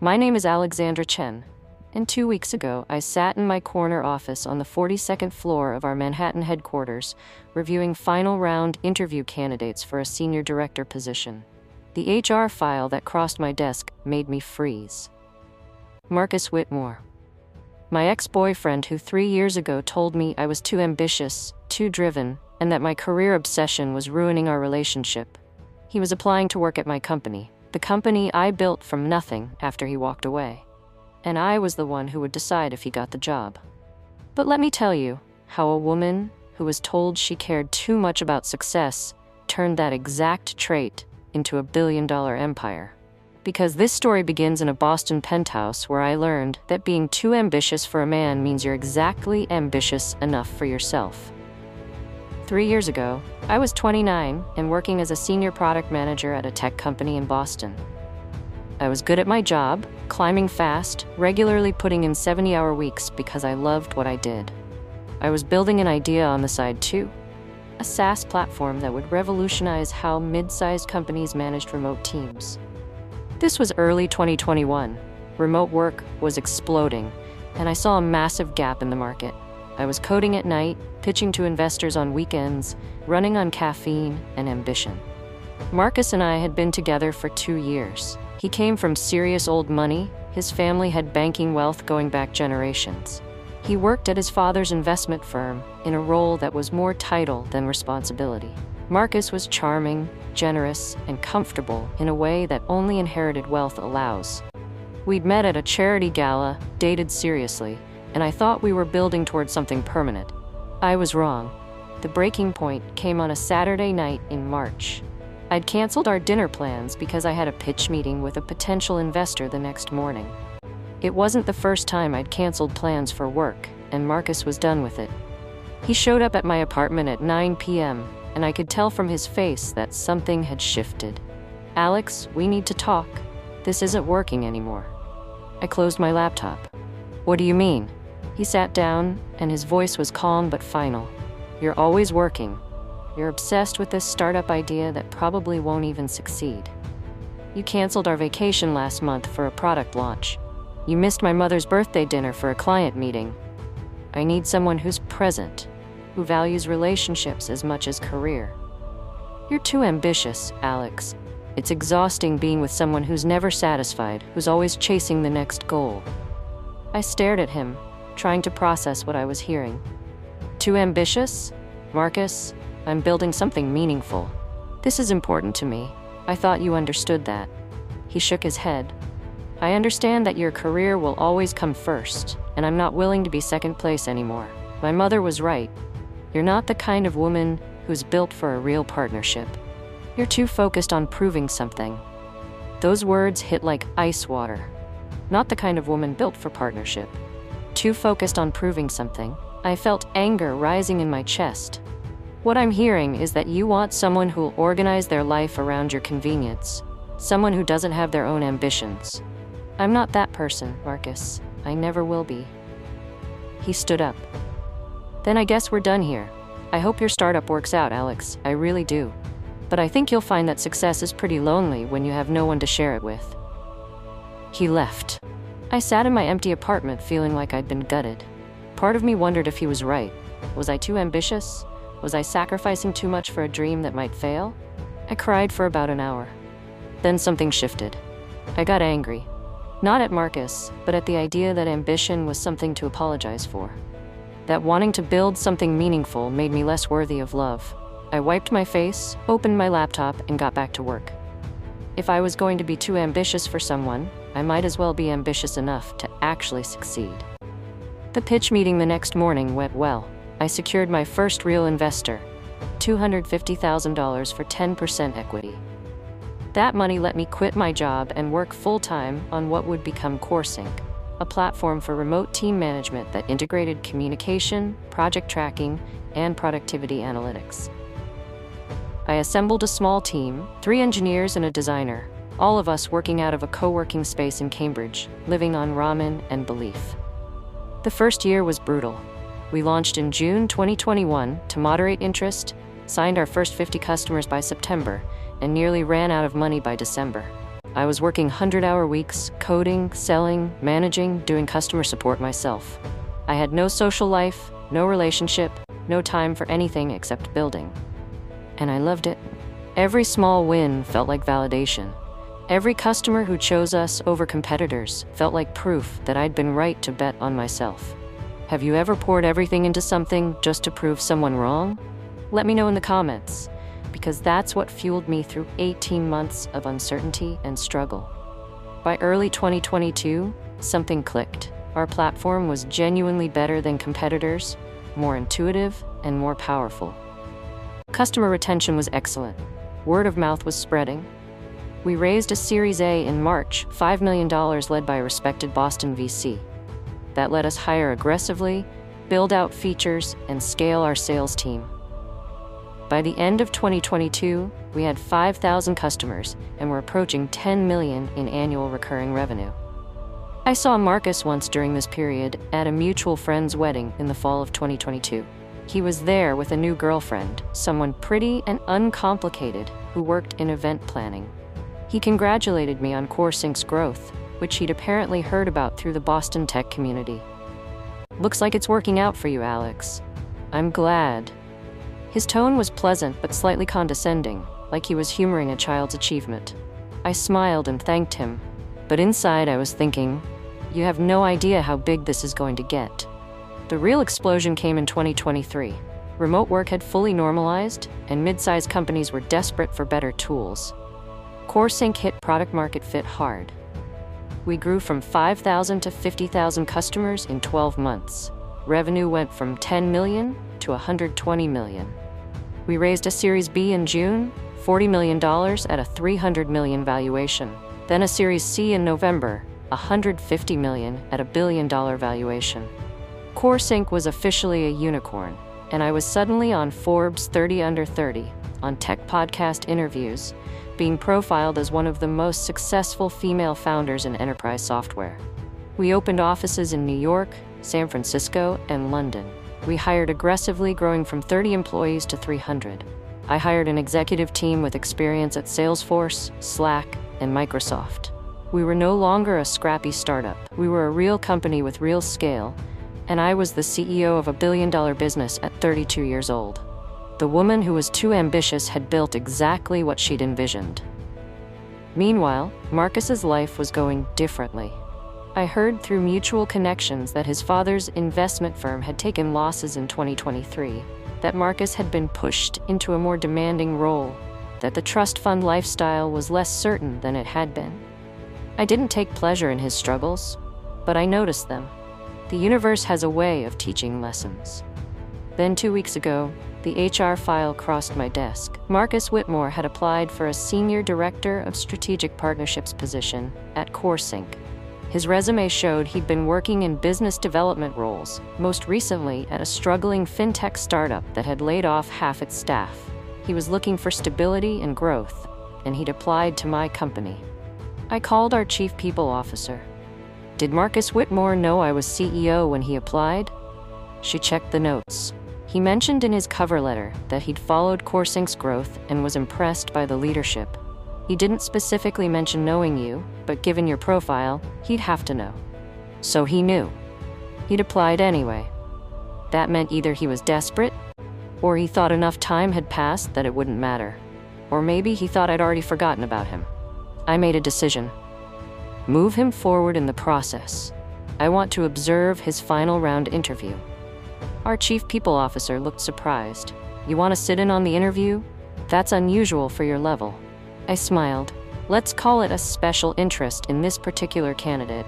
My name is Alexandra Chen, and 2 weeks ago I sat in my corner office on the 42nd floor of our Manhattan headquarters, reviewing final round interview candidates for a senior director position. The HR file that crossed my desk made me freeze. Marcus Whitmore. My ex-boyfriend who 3 years ago told me I was too ambitious, too driven, and that my career obsession was ruining our relationship. He was applying to work at my company, the company I built from nothing after he walked away. And I was the one who would decide if he got the job. But let me tell you how a woman who was told she cared too much about success turned that exact trait into a billion-dollar empire. Because this story begins in a Boston penthouse where I learned that being too ambitious for a man means you're exactly ambitious enough for yourself. 3 years ago, I was 29 and working as a senior product manager at a tech company in Boston. I was good at my job, climbing fast, regularly putting in 70-hour weeks because I loved what I did. I was building an idea on the side too, a SaaS platform that would revolutionize how mid-sized companies managed remote teams. This was early 2021. Remote work was exploding, and I saw a massive gap in the market. I was coding at night, pitching to investors on weekends, running on caffeine and ambition. Marcus and I had been together for 2 years. He came from serious old money. His family had banking wealth going back generations. He worked at his father's investment firm in a role that was more title than responsibility. Marcus was charming, generous, and comfortable in a way that only inherited wealth allows. We'd met at a charity gala, dated seriously, and I thought we were building towards something permanent. I was wrong. The breaking point came on a Saturday night in March. I'd canceled our dinner plans because I had a pitch meeting with a potential investor the next morning. It wasn't the first time I'd canceled plans for work, and Marcus was done with it. He showed up at my apartment at 9 p.m., and I could tell from his face that something had shifted. "Alex, we need to talk. This isn't working anymore." I closed my laptop. "What do you mean?" He sat down, and his voice was calm but final. "You're always working. You're obsessed with this startup idea that probably won't even succeed. You canceled our vacation last month for a product launch. You missed my mother's birthday dinner for a client meeting. I need someone who's present, who values relationships as much as career. You're too ambitious, Alex. It's exhausting being with someone who's never satisfied, who's always chasing the next goal." I stared at him, trying to process what I was hearing. "Too ambitious? Marcus, I'm building something meaningful. This is important to me. I thought you understood that." He shook his head. "I understand that your career will always come first, and I'm not willing to be second place anymore. My mother was right. You're not the kind of woman who's built for a real partnership. You're too focused on proving something." Those words hit like ice water. Not the kind of woman built for partnership. Too focused on proving something. I felt anger rising in my chest. What I'm hearing is that you want someone who'll organize their life around your convenience, someone who doesn't have their own ambitions. I'm not that person, Marcus. I never will be. He stood up. "Then I guess we're done here. I hope your startup works out, Alex. I really do. But I think you'll find that success is pretty lonely when you have no one to share it with." He left. I sat in my empty apartment feeling like I'd been gutted. Part of me wondered if he was right. Was I too ambitious? Was I sacrificing too much for a dream that might fail? I cried for about an hour. Then something shifted. I got angry. Not at Marcus, but at the idea that ambition was something to apologize for. That wanting to build something meaningful made me less worthy of love. I wiped my face, opened my laptop, and got back to work. If I was going to be too ambitious for someone, I might as well be ambitious enough to actually succeed. The pitch meeting the next morning went well. I secured my first real investor, $250,000 for 10% equity. That money let me quit my job and work full-time on what would become CoreSync, a platform for remote team management that integrated communication, project tracking, and productivity analytics. I assembled a small team, 3 engineers and a designer, all of us working out of a co-working space in Cambridge, living on ramen and belief. The first year was brutal. We launched in June 2021 to moderate interest, signed our first 50 customers by September, and nearly ran out of money by December. I was working 100-hour weeks, coding, selling, managing, doing customer support myself. I had no social life, no relationship, no time for anything except building. And I loved it. Every small win felt like validation. Every customer who chose us over competitors felt like proof that I'd been right to bet on myself. Have you ever poured everything into something just to prove someone wrong? Let me know in the comments, because that's what fueled me through 18 months of uncertainty and struggle. By early 2022, something clicked. Our platform was genuinely better than competitors, more intuitive, and more powerful. Customer retention was excellent. Word of mouth was spreading. We raised a Series A in March, $5 million led by a respected Boston VC. That let us hire aggressively, build out features, and scale our sales team. By the end of 2022, we had 5,000 customers and were approaching 10 million in annual recurring revenue. I saw Marcus once during this period at a mutual friend's wedding in the fall of 2022. He was there with a new girlfriend, someone pretty and uncomplicated who worked in event planning. He congratulated me on CoreSync's growth, which he'd apparently heard about through the Boston tech community. "Looks like it's working out for you, Alex. I'm glad." His tone was pleasant but slightly condescending, like he was humoring a child's achievement. I smiled and thanked him, but inside I was thinking, you have no idea how big this is going to get. The real explosion came in 2023. Remote work had fully normalized, and mid-sized companies were desperate for better tools. CoreSync hit product market fit hard. We grew from 5,000 to 50,000 customers in 12 months. Revenue went from 10 million to 120 million. We raised a Series B in June, $40 million at a 300 million valuation. Then a Series C in November, 150 million at a $1 billion valuation. CoreSync was officially a unicorn, and I was suddenly on Forbes 30 Under 30, on tech podcast interviews, being profiled as one of the most successful female founders in enterprise software. We opened offices in New York, San Francisco, and London. We hired aggressively, growing from 30 employees to 300. I hired an executive team with experience at Salesforce, Slack, and Microsoft. We were no longer a scrappy startup. We were a real company with real scale, and I was the CEO of a $1 billion business at 32 years old. The woman who was too ambitious had built exactly what she'd envisioned. Meanwhile, Marcus's life was going differently. I heard through mutual connections that his father's investment firm had taken losses in 2023, that Marcus had been pushed into a more demanding role, that the trust fund lifestyle was less certain than it had been. I didn't take pleasure in his struggles, but I noticed them. The universe has a way of teaching lessons. Then 2 weeks ago, the HR file crossed my desk. Marcus Whitmore had applied for a Senior Director of Strategic Partnerships position at CoreSync. His resume showed he'd been working in business development roles, most recently at a struggling fintech startup that had laid off half its staff. He was looking for stability and growth, and he'd applied to my company. I called our Chief People Officer. Did Marcus Whitmore know I was CEO when he applied? She checked the notes. He mentioned in his cover letter that he'd followed CoreSync's growth and was impressed by the leadership. He didn't specifically mention knowing you, but given your profile, he'd have to know. So he knew. He'd applied anyway. That meant either he was desperate, or he thought enough time had passed that it wouldn't matter. Or maybe he thought I'd already forgotten about him. I made a decision. Move him forward in the process. I want to observe his final round interview. Our Chief People Officer looked surprised. You want to sit in on the interview? That's unusual for your level. I smiled. Let's call it a special interest in this particular candidate.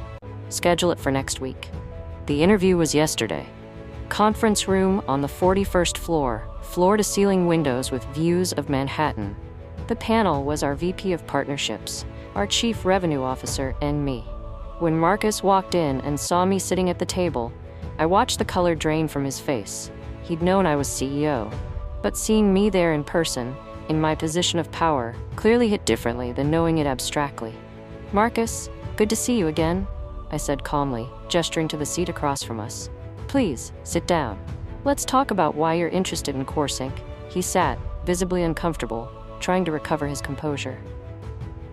Schedule it for next week. The interview was yesterday. Conference room on the 41st floor, floor-to-ceiling windows with views of Manhattan. The panel was our VP of Partnerships, our Chief Revenue Officer, and me. When Marcus walked in and saw me sitting at the table, I watched the color drain from his face. He'd known I was CEO, but seeing me there in person, in my position of power, clearly hit differently than knowing it abstractly. "Marcus, good to see you again," I said calmly, gesturing to the seat across from us. "Please, sit down. Let's talk about why you're interested in CoreSync." He sat, visibly uncomfortable, trying to recover his composure.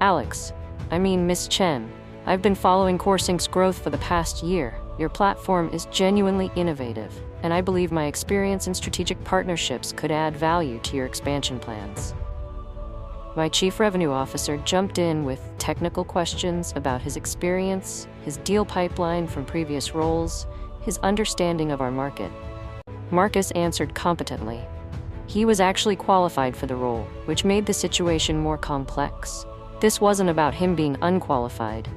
"Alex, I mean, Miss Chen, I've been following CoreSync's growth for the past year. Your platform is genuinely innovative, and I believe my experience in strategic partnerships could add value to your expansion plans. My chief revenue officer jumped in with technical questions about his experience, his deal pipeline from previous roles, his understanding of our market. Marcus answered competently. He was actually qualified for the role, which made the situation more complex. This wasn't about him being unqualified.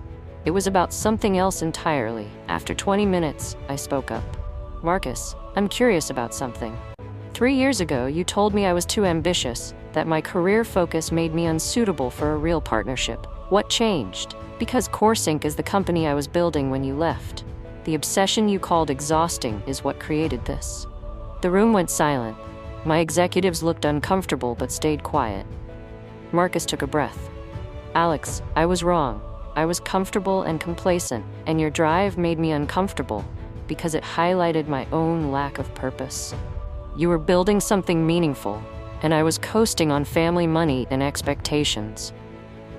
It was about something else entirely. After 20 minutes, I spoke up. Marcus, I'm curious about something. 3 years ago, you told me I was too ambitious, that my career focus made me unsuitable for a real partnership. What changed? Because CoreSync is the company I was building when you left. The obsession you called exhausting is what created this. The room went silent. My executives looked uncomfortable but stayed quiet. Marcus took a breath. Alex, I was wrong. I was comfortable and complacent, and your drive made me uncomfortable because it highlighted my own lack of purpose. You were building something meaningful, and I was coasting on family money and expectations.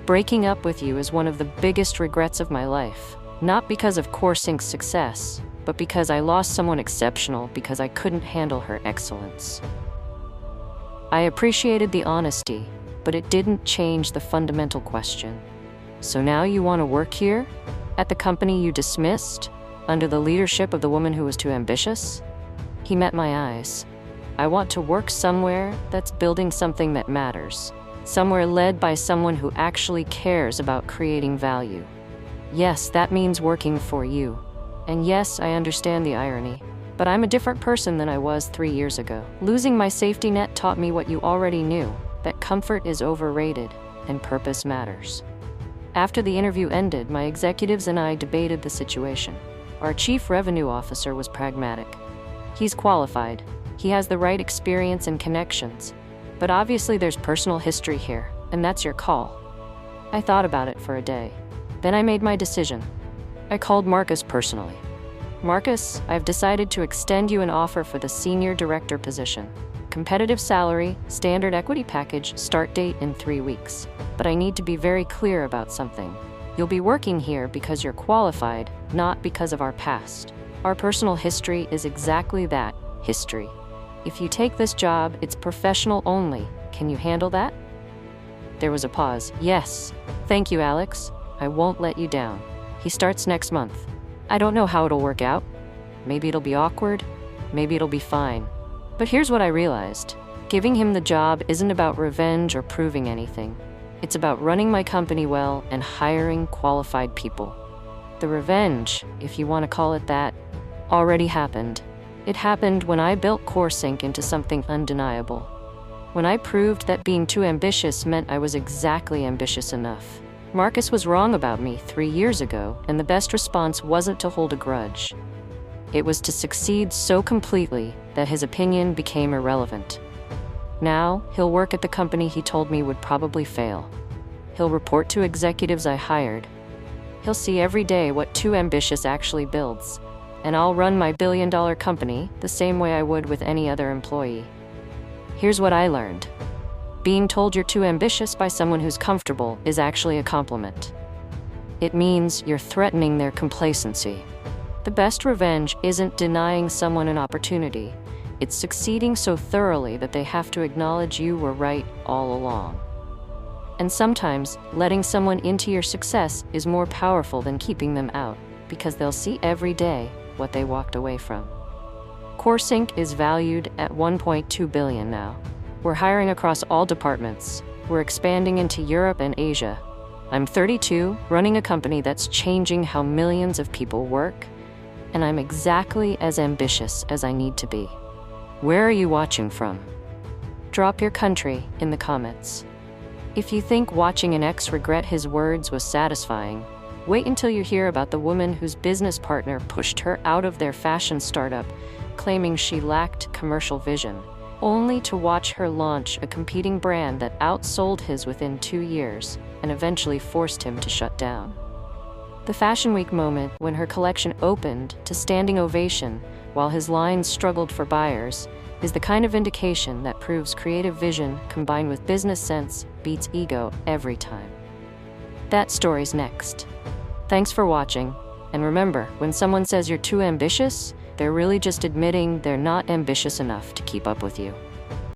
Breaking up with you is one of the biggest regrets of my life, not because of CoreSync's success, but because I lost someone exceptional because I couldn't handle her excellence. I appreciated the honesty, but it didn't change the fundamental question. So now you want to work here? At the company you dismissed? Under the leadership of the woman who was too ambitious? He met my eyes. I want to work somewhere that's building something that matters. Somewhere led by someone who actually cares about creating value. Yes, that means working for you. And yes, I understand the irony. But I'm a different person than I was 3 years ago. Losing my safety net taught me what you already knew, that comfort is overrated and purpose matters. After the interview ended, my executives and I debated the situation. Our chief revenue officer was pragmatic. He's qualified. He has the right experience and connections. But obviously there's personal history here, and that's your call. I thought about it for a day. Then I made my decision. I called Marcus personally. Marcus, I've decided to extend you an offer for the senior director position. Competitive salary, standard equity package, start date in 3 weeks. But I need to be very clear about something. You'll be working here because you're qualified, not because of our past. Our personal history is exactly that, history. If you take this job, it's professional only. Can you handle that? There was a pause. Yes. Thank you, Alex. I won't let you down. He starts next month. I don't know how it'll work out. Maybe it'll be awkward. Maybe it'll be fine. But here's what I realized. Giving him the job isn't about revenge or proving anything. It's about running my company well and hiring qualified people. The revenge, if you want to call it that, already happened. It happened when I built CoreSync into something undeniable. When I proved that being too ambitious meant I was exactly ambitious enough. Marcus was wrong about me 3 years ago, and the best response wasn't to hold a grudge. It was to succeed so completely that his opinion became irrelevant. Now, he'll work at the company he told me would probably fail. He'll report to executives I hired. He'll see every day what too ambitious actually builds. And I'll run my billion-dollar company the same way I would with any other employee. Here's what I learned. Being told you're too ambitious by someone who's comfortable is actually a compliment. It means you're threatening their complacency. The best revenge isn't denying someone an opportunity. It's succeeding so thoroughly that they have to acknowledge you were right all along. And sometimes, letting someone into your success is more powerful than keeping them out, because they'll see every day what they walked away from. CoreSync is valued at $1.2 billion now. We're hiring across all departments. We're expanding into Europe and Asia. I'm 32, running a company that's changing how millions of people work, and I'm exactly as ambitious as I need to be. Where are you watching from? Drop your country in the comments. If you think watching an ex regret his words was satisfying, wait until you hear about the woman whose business partner pushed her out of their fashion startup, claiming she lacked commercial vision, only to watch her launch a competing brand that outsold his within 2 years and eventually forced him to shut down. The Fashion Week moment when her collection opened to standing ovation while his lines struggled for buyers is the kind of indication that proves creative vision combined with business sense beats ego every time. That story's next. Thanks for watching. And remember, when someone says you're too ambitious, they're really just admitting they're not ambitious enough to keep up with you.